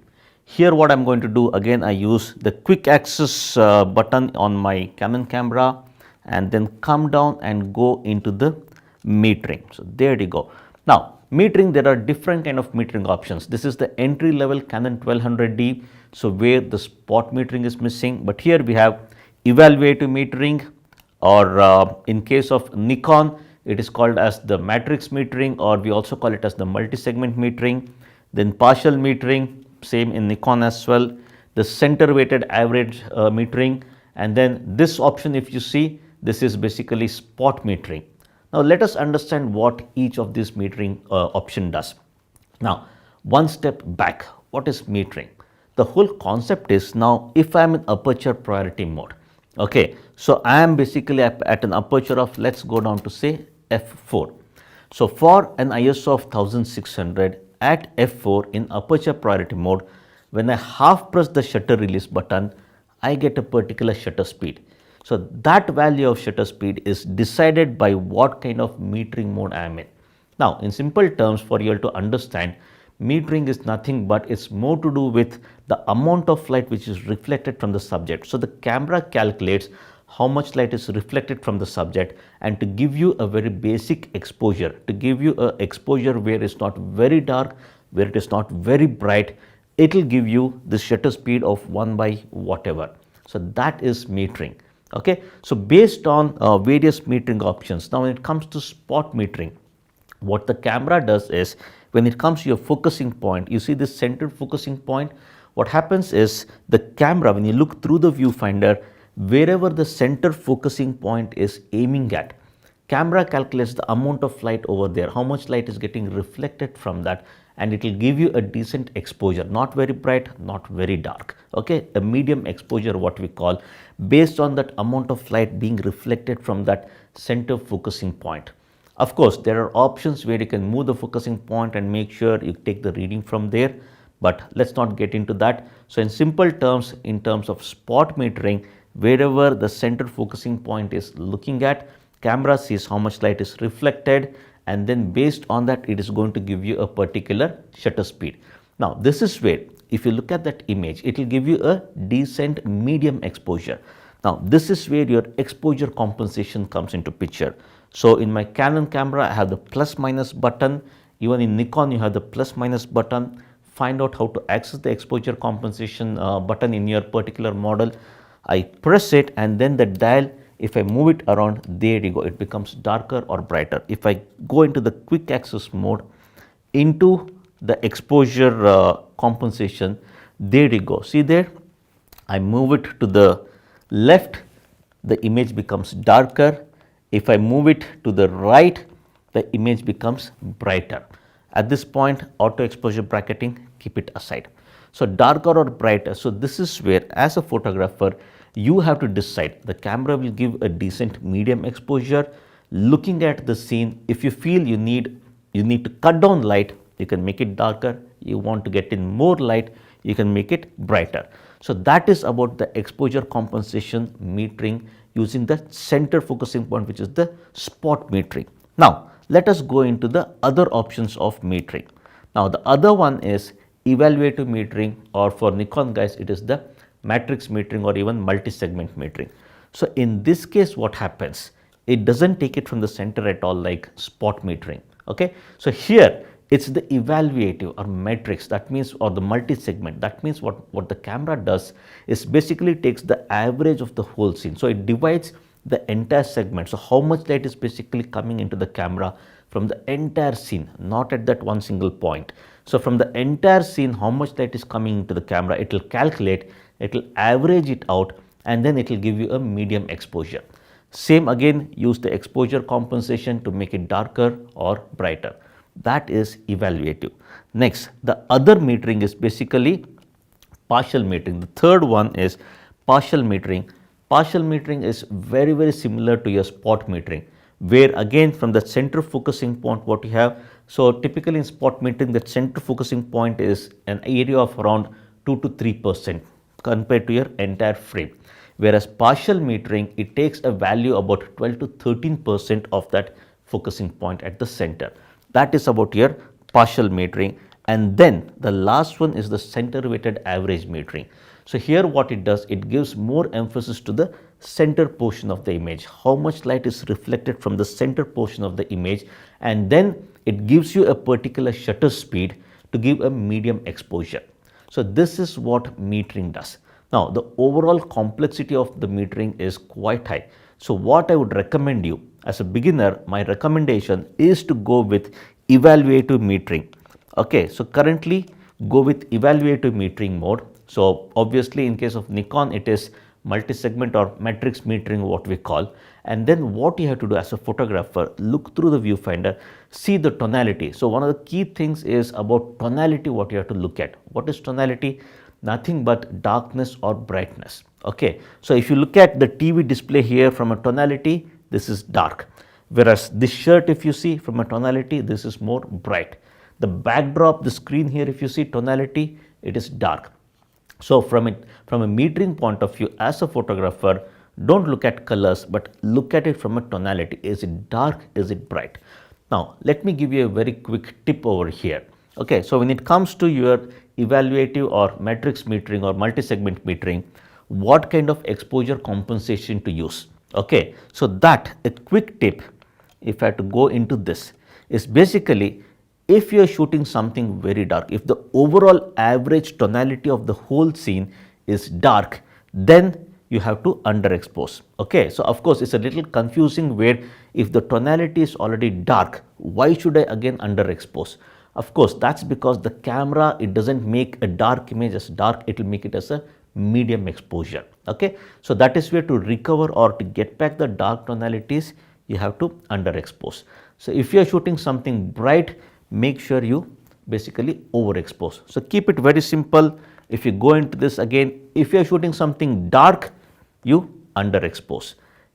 Here what I am going to do, again I use the quick access button on my Canon camera, and then come down and go into the metering. So there you go. Now metering, there are different kind of metering options. This is the entry level Canon 1200D, so where the spot metering is missing, but here we have evaluative metering, or in case of Nikon it is called as the matrix metering, or we also call it as the multi-segment metering. Then partial metering, same in Nikon as well, the center weighted average metering, and then this option, if you see, this is basically spot metering. Now let us understand what each of these metering option does. Now one step back, what is metering? The whole concept is, now if I am in aperture priority mode, okay, so I am basically at an aperture of, let's go down to say f4. So for an ISO of 1600 at f4 in aperture priority mode, when I half press the shutter release button, I get a particular shutter speed. So that value of shutter speed is decided by what kind of metering mode I am in. Now in simple terms, for you all to understand, metering is nothing but it's more to do with the amount of light which is reflected from the subject. So the camera calculates how much light is reflected from the subject, and to give you a very basic exposure, to give you a exposure where it's not very dark, where it is not very bright, it will give you the shutter speed of 1 by whatever. So that is metering. Okay, so based on various metering options. Now when it comes to spot metering, what the camera does is, when it comes to your focusing point, you see this centered focusing point, what happens is the camera, when you look through the viewfinder, wherever the center focusing point is aiming at, camera calculates the amount of light over there, how much light is getting reflected from that, and it will give you a decent exposure, not very bright, not very dark, okay, a medium exposure, what we call, based on that amount of light being reflected from that center focusing point. Of course, there are options where you can move the focusing point and make sure you take the reading from there, but let's not get into that. So in simple terms, in terms of spot metering, wherever the center focusing point is looking at, camera sees how much light is reflected, and then based on that it is going to give you a particular shutter speed. Now this is where, if you look at that image, it will give you a decent medium exposure. Now this is where your exposure compensation comes into picture. So in my Canon camera I have the plus minus button, even in Nikon you have the plus minus button. Find out how to access the exposure compensation button in your particular model. I press it, and then the dial, if I move it around, there you go, it becomes darker or brighter. If I go into the quick access mode, into the exposure compensation, there you go, see there, I move it to the left, the image becomes darker. If I move it to the right, the image becomes brighter. At this point, auto exposure bracketing, keep it aside. So, darker or brighter. So, this is where as a photographer, you have to decide. The camera will give a decent medium exposure. Looking at the scene, if you feel you need to cut down light, you can make it darker. You want to get in more light, you can make it brighter. So, that is about the exposure compensation metering using the center focusing point, which is the spot metering. Now, let us go into the other options of metering. Now, the other one is evaluative metering, or for Nikon guys, it is the matrix metering or even multi-segment metering. So, in this case, what happens? It doesn't take it from the center at all like spot metering. Okay. So, here it's the evaluative or matrix, that means, or the multi-segment. That means what the camera does is basically takes the average of the whole scene. So, it divides the entire segment. So, how much light is basically coming into the camera from the entire scene, not at that one single point. So, from the entire scene, how much light is coming into the camera, it will calculate, it will average it out, and then it will give you a medium exposure. Same again, use the exposure compensation to make it darker or brighter. That is evaluative. Next, the other metering is basically partial metering. The third one is partial metering. Partial metering is very similar to your spot metering, where again from the center focusing point what you have. So, typically in spot metering, the center focusing point is an area of around 2 to 3% compared to your entire frame. Whereas partial metering, it takes a value about 12 to 13% of that focusing point at the center. That is about your partial metering. And then the last one is the center weighted average metering. So, here what it does, it gives more emphasis to the center portion of the image, how much light is reflected from the center portion of the image, and then it gives you a particular shutter speed to give a medium exposure. So, this is what metering does. Now, the overall complexity of the metering is quite high. So, what I would recommend you as a beginner, my recommendation is to go with evaluative metering. Okay, so currently go with evaluative metering mode. So, obviously in case of Nikon, it is multi-segment or matrix metering what we call. And then what you have to do as a photographer, look through the viewfinder, see the tonality. So, one of the key things is about tonality, what you have to look at. What is tonality? Nothing but darkness or brightness. Okay. So, if you look at the TV display here from a tonality, this is dark. Whereas this shirt, if you see from a tonality, this is more bright. The backdrop, the screen here, if you see tonality, it is dark. So, from a metering point of view, as a photographer, don't look at colors, but look at it from a tonality. Is it dark? Is it bright? Now, let me give you a very quick tip over here. Okay. So, when it comes to your evaluative or matrix metering or multi-segment metering, what kind of exposure compensation to use? Okay. So, that a quick tip, if I have to go into this, is basically if you are shooting something very dark, if the overall average tonality of the whole scene is dark, then you have to underexpose. Okay. So, of course, it's a little confusing where if the tonality is already dark, why should I again underexpose? Of course, that's because the camera, it doesn't make a dark image as dark, it will make it as a medium exposure. Okay. So, that is where to recover or to get back the dark tonalities, you have to underexpose. So, if you are shooting something bright, make sure you basically overexpose. So, keep it very simple. If you go into this again, if you are shooting something dark, you underexpose.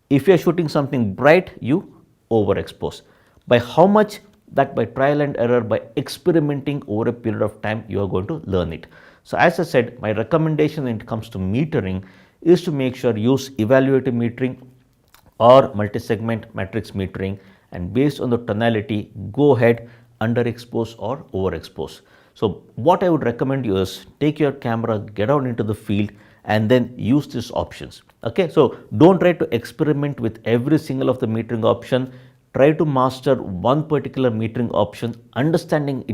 If you are shooting something bright, you overexpose. By how much? That by trial and error, by experimenting over a period of time, you are going to learn it. So, as I said, my recommendation when it comes to metering is to make sure use evaluative metering or multi-segment matrix metering, and based on the tonality, go ahead, underexpose or overexpose. So, what I would recommend you is take your camera, get out into the field and then use these options. Okay. So, don't try to experiment with every single of the metering option. Try to master one particular metering option, understand it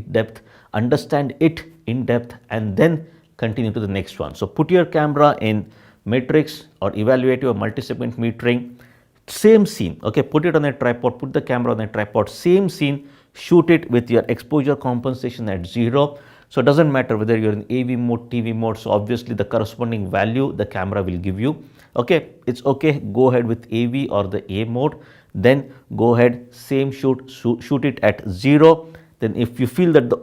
in depth, and then continue to the next one. So, put your camera in matrix or evaluative or multi-segment metering, same scene. Okay, put it on a tripod, put the camera on a tripod, same scene, shoot it with your exposure compensation at 0. So it doesn't matter whether you're in AV mode, TV mode. So obviously the corresponding value the camera will give you. Okay, it's okay. Go ahead with AV or the A mode. Then go ahead, same shoot it at 0. Then if you feel that the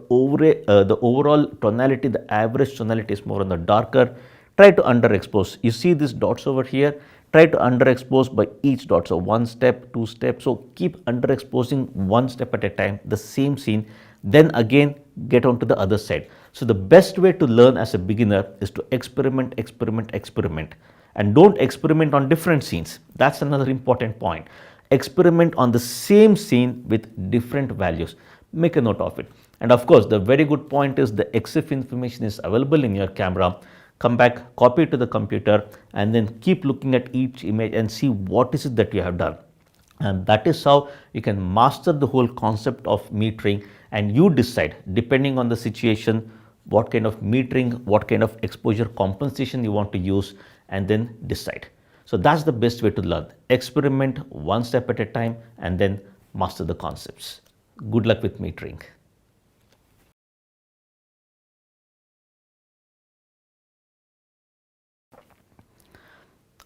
overall tonality, the average tonality is more on the darker, try to underexpose. You see these dots over here, try to underexpose by each dot. So one step, two steps. So keep underexposing one step at a time, the same scene. Then again get on to the other side. So the best way to learn as a beginner is to experiment, experiment, experiment. And don't experiment on different scenes. That's another important point. Experiment on the same scene with different values. Make a note of it. And of course, the very good point is the EXIF information is available in your camera. Come back, copy it to the computer, and then keep looking at each image and see what is it that you have done. And that is how you can master the whole concept of metering, and you decide, depending on the situation, what kind of metering, what kind of exposure compensation you want to use, and then decide. So that's the best way to learn. Experiment one step at a time and then master the concepts. Good luck with metering.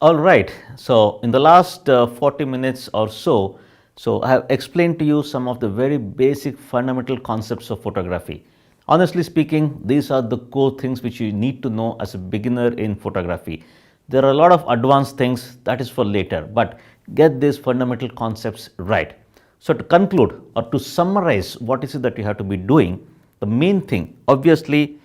All right, so in the last 40 minutes or so, I have explained to you some of the very basic fundamental concepts of photography. Honestly speaking, these are the core things which you need to know as a beginner in photography. There are a lot of advanced things that is for later, but get these fundamental concepts right. So to conclude or to summarize what is it that you have to be doing, the main thing, obviously,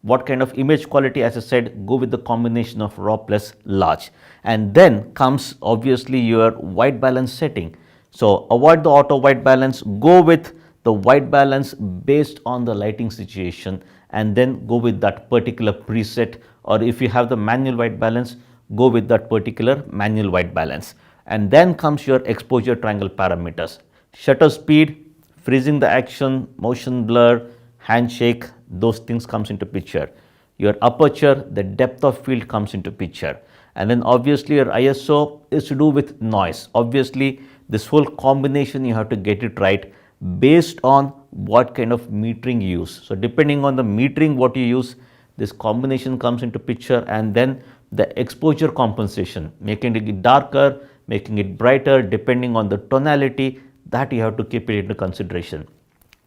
what kind of image quality, as I said, go with the combination of raw plus large. And then comes obviously your white balance setting. So avoid the auto white balance, go with the white balance based on the lighting situation, and then go with that particular preset, or if you have the manual white balance, go with that particular manual white balance. And then comes your exposure triangle parameters: shutter speed, freezing the action, motion blur, handshake, those things comes into picture. Your aperture, the depth of field comes into picture. And then obviously your ISO is to do with noise. Obviously this whole combination you have to get it right based on what kind of metering you use. So depending on the metering what you use, this combination comes into picture. And then the exposure compensation, making it darker, making it brighter, depending on the tonality, that you have to keep it into consideration.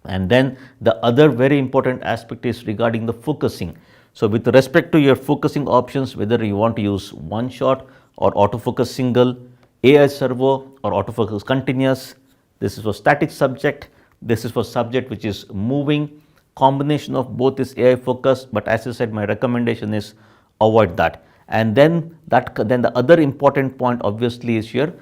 And then the other very important aspect is regarding the focusing. So with respect to your focusing options, whether you want to use one shot or autofocus single, AI servo or autofocus continuous, this is for static subject, this is for subject which is moving. Combination of both is AI focus, but as I said, my recommendation is avoid that. And then the other important point obviously is your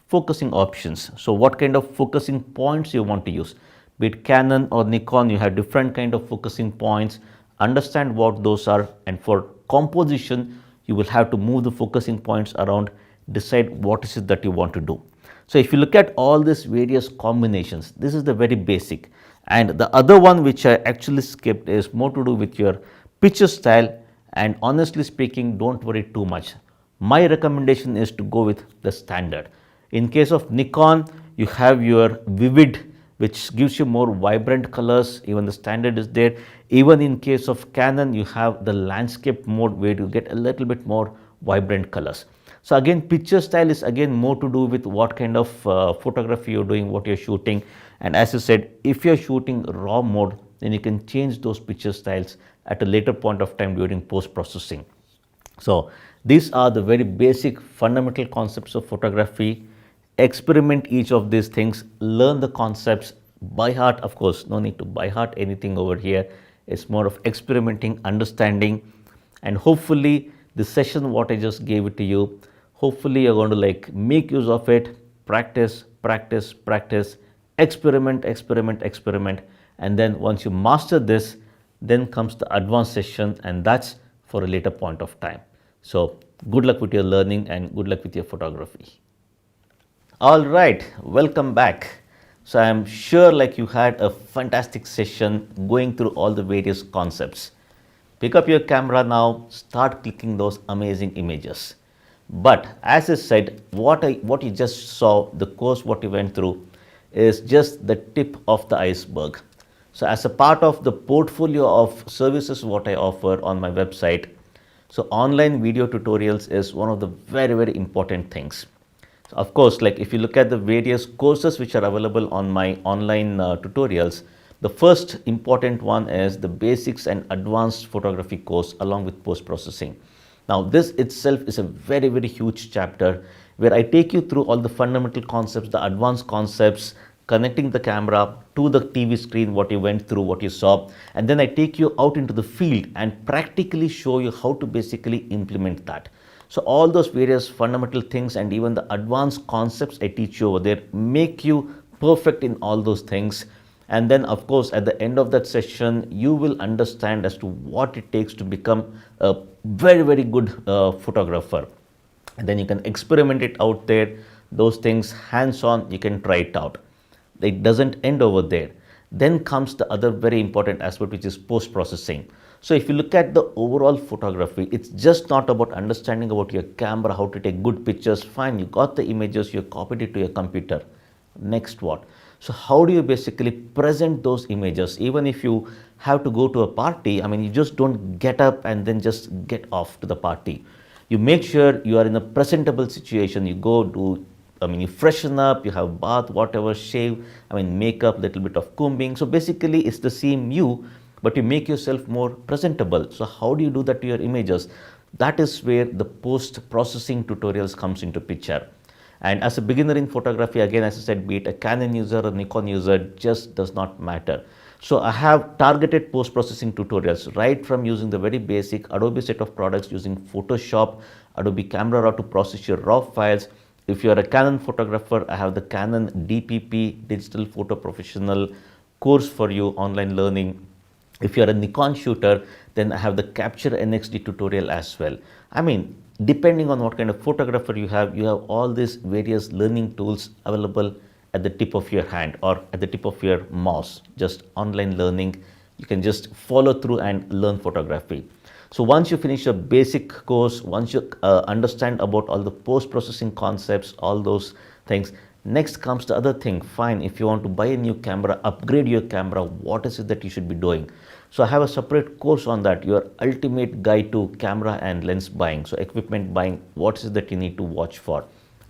focusing options. So what kind of focusing points you want to use? Be it Canon or Nikon, you have different kind of focusing points. Understand what those are, and for composition you will have to move the focusing points around, decide what is it that you want to do. So if you look at all these various combinations, this is the very basic. And the other one which I actually skipped is more to do with your picture style, and honestly speaking, don't worry too much. My recommendation is to go with the standard. In case of Nikon, you have your vivid, which gives you more vibrant colors, even the standard is there. Even in case of Canon, you have the landscape mode where you get a little bit more vibrant colors. So again, picture style is again more to do with what kind of photography you're doing, what you're shooting. And as I said, if you're shooting raw mode, then you can change those picture styles at a later point of time during post-processing. So these are the very basic fundamental concepts of photography. Experiment each of these things, learn the concepts by heart. Of course, no need to by heart anything over here. It's more of experimenting, understanding, and hopefully this session what I just gave it to you, hopefully you're going to like make use of it. Practice, practice, practice, experiment, experiment, experiment, and then once you master this, then comes the advanced session, and that's for a later point of time. So good luck with your learning and good luck with your photography. All right, welcome back. So I am sure like you had a fantastic session going through all the various concepts. Pick up your camera now, start clicking those amazing images. But as I said, what you just saw, the course what you went through is just the tip of the iceberg. So as a part of the portfolio of services what I offer on my website, so online video tutorials is one of the very, very important things. So of course, like if you look at the various courses which are available on my online tutorials, the first important one is the basics and advanced photography course along with post processing. Now this itself is a very, very huge chapter where I take you through all the fundamental concepts, the advanced concepts, connecting the camera to the TV screen, what you went through, what you saw, and then I take you out into the field and practically show you how to basically implement that. So all those various fundamental things and even the advanced concepts I teach you over there make you perfect in all those things. And then of course at the end of that session you will understand as to what it takes to become a very, very good photographer. And then you can experiment it out there, those things hands on, you can try it out. It doesn't end over there. Then comes the other very important aspect, which is post processing. So if you look at the overall photography, it's just not about understanding about your camera, how to take good pictures. Fine, you got the images, you copied it to your computer. Next what? So how do you basically present those images? Even if you have to go to a party, I mean, you just don't get up and then just get off to the party. You make sure you are in a presentable situation. You go do, you freshen up, you have bath, whatever, shave, makeup, little bit of combing. So basically it's the same you, but you make yourself more presentable. So how do you do that to your images? That is where the post processing tutorials comes into picture. And as a beginner in photography, again, as I said, be it a Canon user or Nikon user, just does not matter. So I have targeted post processing tutorials right from using the very basic Adobe set of products using Photoshop, Adobe Camera Raw to process your raw files. If you are a Canon photographer, I have the Canon DPP Digital Photo Professional course for you, online learning. If you are a Nikon shooter, then I have the Capture NXD tutorial as well. Depending on what kind of photographer you have all these various learning tools available at the tip of your hand or at the tip of your mouse. Just online learning, you can just follow through and learn photography. So once you finish your basic course, once you understand about all the post-processing concepts, all those things, next comes the other thing. Fine, if you want to buy a new camera, upgrade your camera, what is it that you should be doing? So I have a separate course on that, your ultimate guide to camera and lens buying. So equipment buying, what is it that you need to watch for?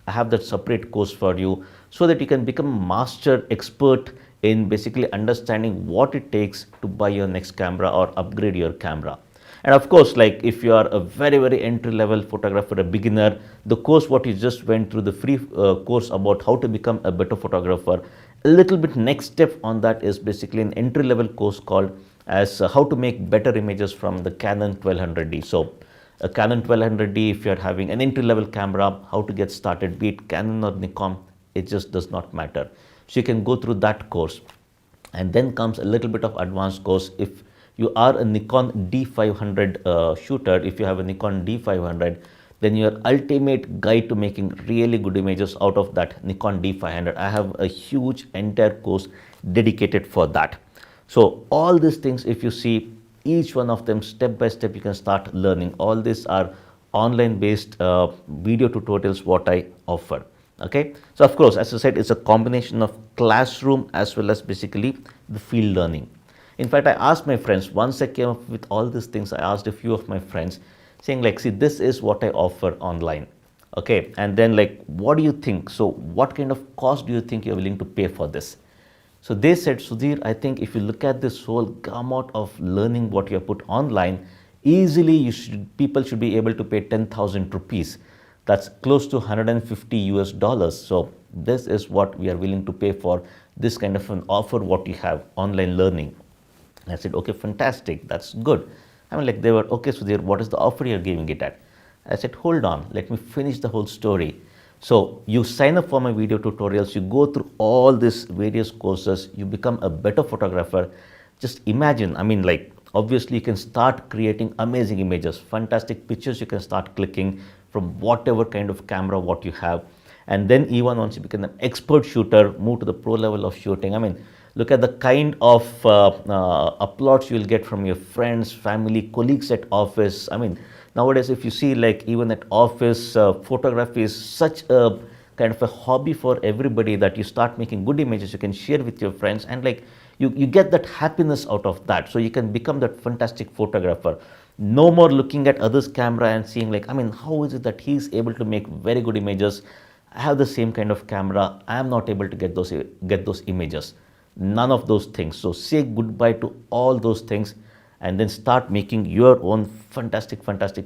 I have that separate course for you so that you can become a master expert in basically understanding what it takes to buy your next camera or upgrade your camera. And of course, like if you are a very, very entry level photographer, a beginner, the course what you just went through, the free course about how to become a better photographer, a little bit next step on that is basically an entry level course called as how to make better images from the Canon 1200D. So a Canon 1200D, if you are having an entry level camera, how to get started, be it Canon or Nikon, it just does not matter. So you can go through that course. And then comes a little bit of advanced course. If you are a Nikon D500 shooter, if you have a Nikon D500, then your ultimate guide to making really good images out of that Nikon D500. I have a huge entire course dedicated for that. So all these things, if you see each one of them step by step, you can start learning. All these are online based video tutorials what I offer. Okay, so of course, as I said, it's a combination of classroom as well as basically the field learning. In fact, I asked my friends, once I came up with all these things, I asked a few of my friends saying like, see, this is what I offer online. Okay, and then like, what do you think? So what kind of cost do you think you're willing to pay for this? So they said, Sudhir, I think if you look at this whole gamut of learning what you have put online, easily people should be able to pay 10,000 rupees. That's close to 150 US dollars. So this is what we are willing to pay for this kind of an offer what you have, online learning. And I said, okay, fantastic, that's good. They were, okay, Sudhir, what is the offer you're giving it at? I said, hold on, let me finish the whole story. So you sign up for my video tutorials, you go through all these various courses, you become a better photographer. Just imagine, obviously you can start creating amazing images, fantastic pictures you can start clicking from whatever kind of camera what you have. And then even once you become an expert shooter, move to the pro level of shooting. Look at the kind of applause you will get from your friends, family, colleagues at office. Nowadays, if you see like even at office, photography is such a kind of a hobby for everybody, that you start making good images you can share with your friends, and like you get that happiness out of that. So you can become that fantastic photographer. No more looking at others' camera and seeing like, I mean, how is it that he's able to make very good images? I have the same kind of camera. I am not able to get those images. None of those things. So say goodbye to all those things and then start making your own fantastic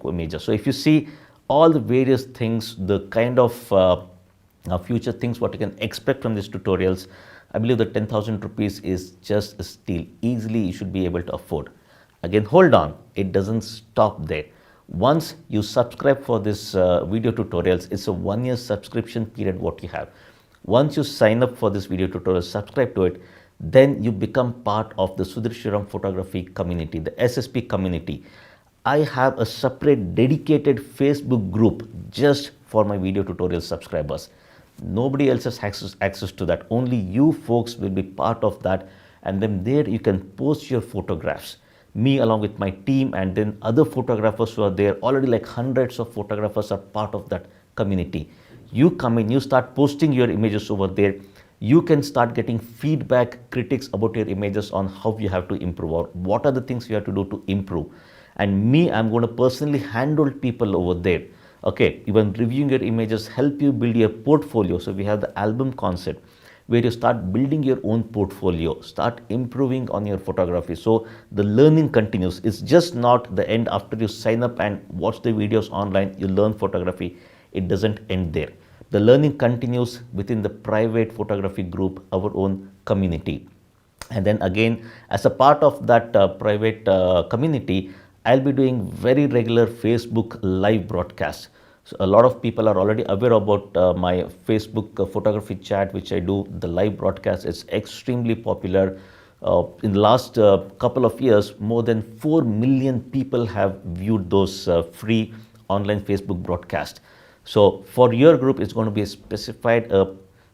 images. So if you see all the various things, the kind of future things what you can expect from these tutorials, I believe that 10,000 rupees is just a steal. Easily you should be able to afford. Again, hold on, it doesn't stop there. Once you subscribe for this video tutorials, it's a 1-year subscription period what you have. Once you sign up for this video tutorial, subscribe to it, then you become part of the Sudhir Shivaram photography community, the SSP community. I have a separate dedicated Facebook group just for my video tutorial subscribers. Nobody else has access to that. Only you folks will be part of that, and then there you can post your photographs. Me along with my team, and then other photographers who are there. Already like hundreds of photographers are part of that community. You come in, you start posting your images over there. You can start getting feedback, critics about your images on how you have to improve or what are the things you have to do to improve. And me, I'm going to personally handle people over there. Okay, even reviewing your images, help you build your portfolio. So we have the album concept where you start building your own portfolio, start improving on your photography. So the learning continues. It's just not the end after you sign up and watch the videos online, you learn photography. It doesn't end there. The learning continues within the private photography group, our own community. And then again, as a part of that private community, I'll be doing very regular Facebook live broadcasts. So a lot of people are already aware about my Facebook photography chat, which I do. The live broadcast is extremely popular. In the last couple of years, more than 4 million people have viewed those free online Facebook broadcasts. So for your group, it's going to be a specified,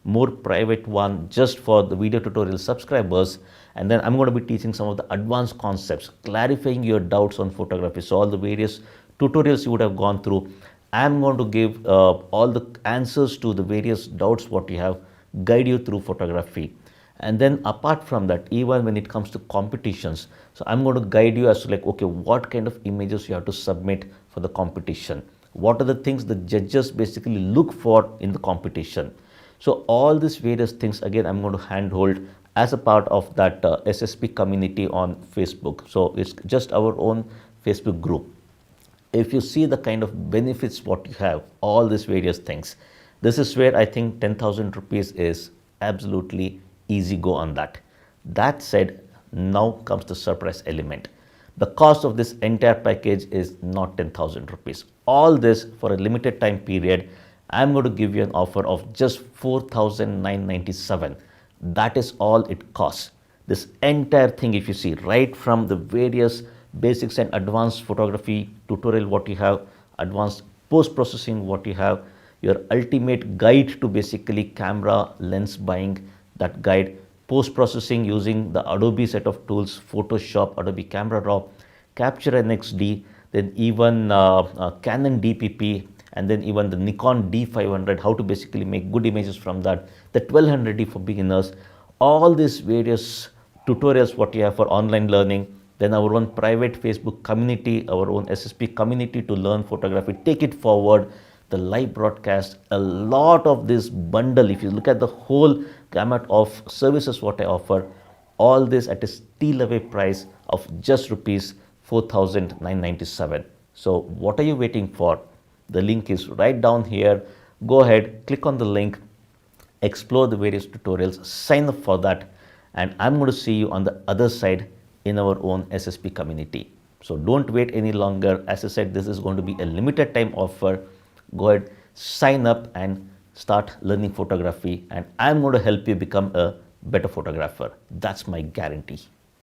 more private one just for the video tutorial subscribers. And then I'm going to be teaching some of the advanced concepts, clarifying your doubts on photography. So all the various tutorials you would have gone through, I'm going to give all the answers to the various doubts what you have, guide you through photography. And then apart from that, even when it comes to competitions, so I'm going to guide you as to like, okay, what kind of images you have to submit for the competition. What are the things the judges basically look for in the competition. So all these various things, again, I'm going to handhold as a part of that SSP community on Facebook. So it's just our own Facebook group. If you see the kind of benefits what you have, all these various things, this is where I think 10,000 rupees is absolutely easy go on that. That said, now comes the surprise element. The cost of this entire package is not 10,000 rupees. All this for a limited time period, I'm going to give you an offer of just 4,997. That is all it costs. This entire thing, if you see, right from the various basics and advanced photography tutorial what you have, advanced post-processing what you have, your ultimate guide to basically camera lens buying, that guide, post-processing using the Adobe set of tools, Photoshop, Adobe Camera Raw, Capture NXD, then even Canon DPP, and then even the Nikon D500, how to basically make good images from that, the 1200D for beginners, all these various tutorials what you have for online learning, then our own private Facebook community, our own SSP community to learn photography, take it forward, the live broadcast, a lot of this bundle, if you look at the whole gamut of services what I offer, all this at a steal away price of just rupees 4,997. So what are you waiting for? The link is right down here. Go ahead, click on the link, explore the various tutorials, sign up for that, and I'm going to see you on the other side in our own SSP community. So don't wait any longer. As I said, this is going to be a limited time offer. Go ahead, sign up and start learning photography, and I'm going to help you become a better photographer. That's my guarantee.